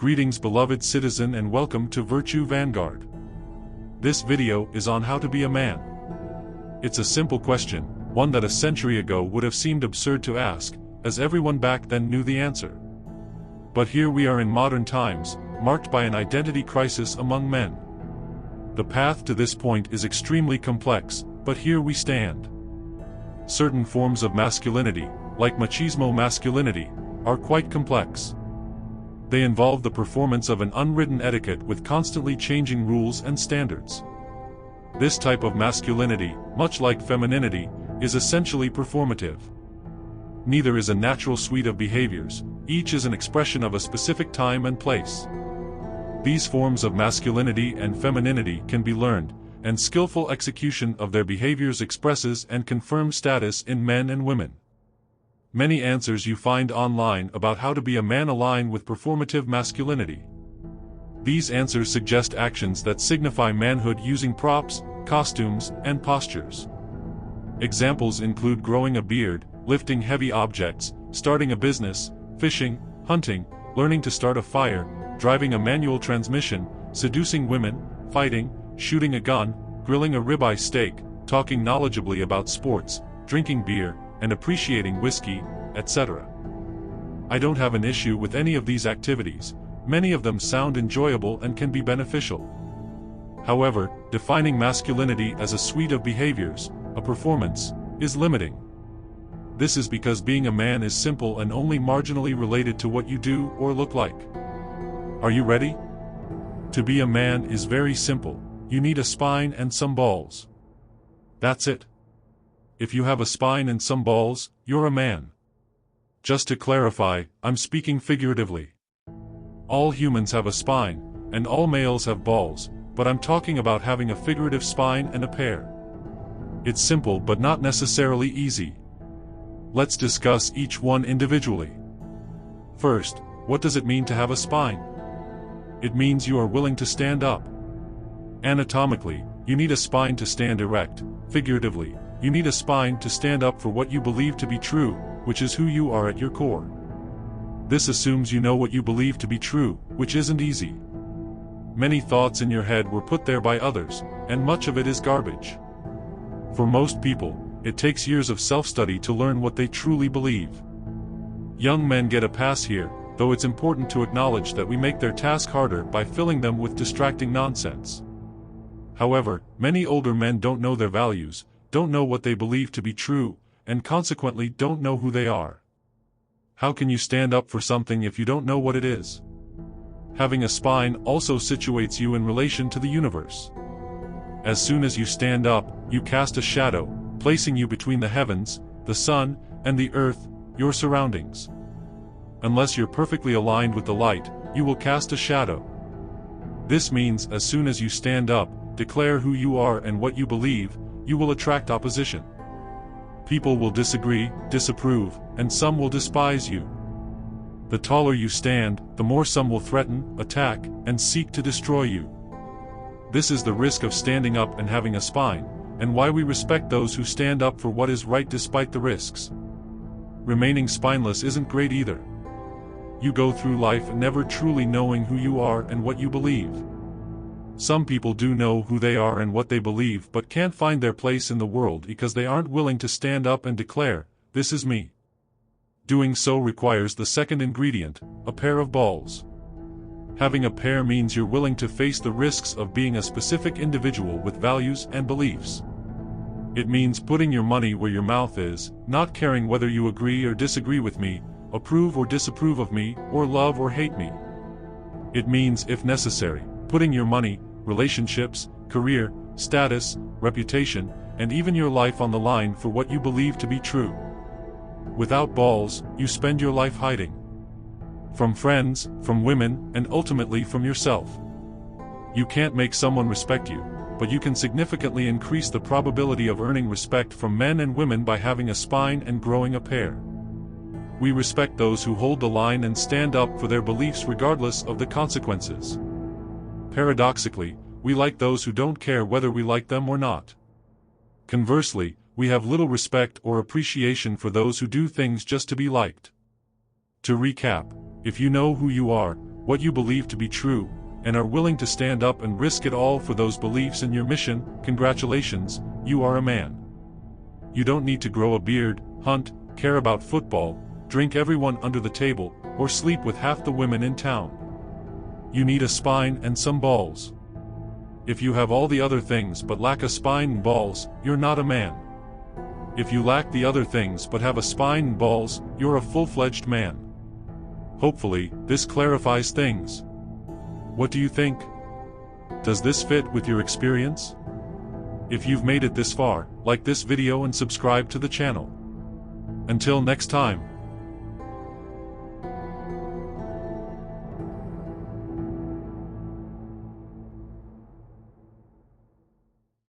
Greetings beloved citizen and welcome to Virtue Vanguard. This video is on how to be a man. It's a simple question, one that a century ago would have seemed absurd to ask, as everyone back then knew the answer. But here we are in modern times, marked by an identity crisis among men. The path to this point is extremely complex, but here we stand. Certain forms of masculinity, like machismo masculinity, are quite complex. They involve the performance of an unwritten etiquette with constantly changing rules and standards. This type of masculinity, much like femininity, is essentially performative. Neither is a natural suite of behaviors, each is an expression of a specific time and place. These forms of masculinity and femininity can be learned, and skillful execution of their behaviors expresses and confirms status in men and women. Many answers you find online about how to be a man align with performative masculinity. These answers suggest actions that signify manhood using props, costumes, and postures. Examples include growing a beard, lifting heavy objects, starting a business, fishing, hunting, learning to start a fire, driving a manual transmission, seducing women, fighting, shooting a gun, grilling a ribeye steak, talking knowledgeably about sports, drinking beer, and appreciating whiskey, etc. I don't have an issue with any of these activities, many of them sound enjoyable and can be beneficial. However, defining masculinity as a suite of behaviors, a performance, is limiting. This is because being a man is simple and only marginally related to what you do or look like. Are you ready? To be a man is very simple. You need a spine and some balls. That's it. If you have a spine and some balls, you're a man. Just to clarify, I'm speaking figuratively. All humans have a spine, and all males have balls, but I'm talking about having a figurative spine and a pair. It's simple but not necessarily easy. Let's discuss each one individually. First, what does it mean to have a spine? It means you are willing to stand up. Anatomically, you need a spine to stand erect. Figuratively, you need a spine to stand up for what you believe to be true, which is who you are at your core. This assumes you know what you believe to be true, which isn't easy. Many thoughts in your head were put there by others, and much of it is garbage. For most people, it takes years of self-study to learn what they truly believe. Young men get a pass here, though it's important to acknowledge that we make their task harder by filling them with distracting nonsense. However, many older men don't know their values, don't know what they believe to be true, and consequently don't know who they are. How can you stand up for something if you don't know what it is? Having a spine also situates you in relation to the universe. As soon as you stand up, you cast a shadow, placing you between the heavens, the sun, and the earth, your surroundings. Unless you're perfectly aligned with the light, you will cast a shadow. This means as soon as you stand up, declare who you are and what you believe, you will attract opposition. People will disagree, disapprove, and some will despise you. The taller you stand, the more some will threaten, attack, and seek to destroy you. This is the risk of standing up and having a spine, and why we respect those who stand up for what is right despite the risks. Remaining spineless isn't great either. You go through life never truly knowing who you are and what you believe. Some people do know who they are and what they believe but can't find their place in the world because they aren't willing to stand up and declare, "This is me." Doing so requires the second ingredient, a pair of balls. Having a pair means you're willing to face the risks of being a specific individual with values and beliefs. It means putting your money where your mouth is, not caring whether you agree or disagree with me, approve or disapprove of me, or love or hate me. It means, if necessary, putting your money, relationships, career, status, reputation, and even your life on the line for what you believe to be true. Without balls, you spend your life hiding. From friends, from women, and ultimately from yourself. You can't make someone respect you, but you can significantly increase the probability of earning respect from men and women by having a spine and growing a pair. We respect those who hold the line and stand up for their beliefs regardless of the consequences. Paradoxically, we like those who don't care whether we like them or not. Conversely, we have little respect or appreciation for those who do things just to be liked. To recap, if you know who you are, what you believe to be true, and are willing to stand up and risk it all for those beliefs and your mission, congratulations, you are a man. You don't need to grow a beard, hunt, care about football, drink everyone under the table, or sleep with half the women in town. You need a spine and some balls. If you have all the other things but lack a spine and balls, you're not a man. If you lack the other things but have a spine and balls, you're a full-fledged man. Hopefully, this clarifies things. What do you think? Does this fit with your experience? If you've made it this far, like this video and subscribe to the channel. Until next time.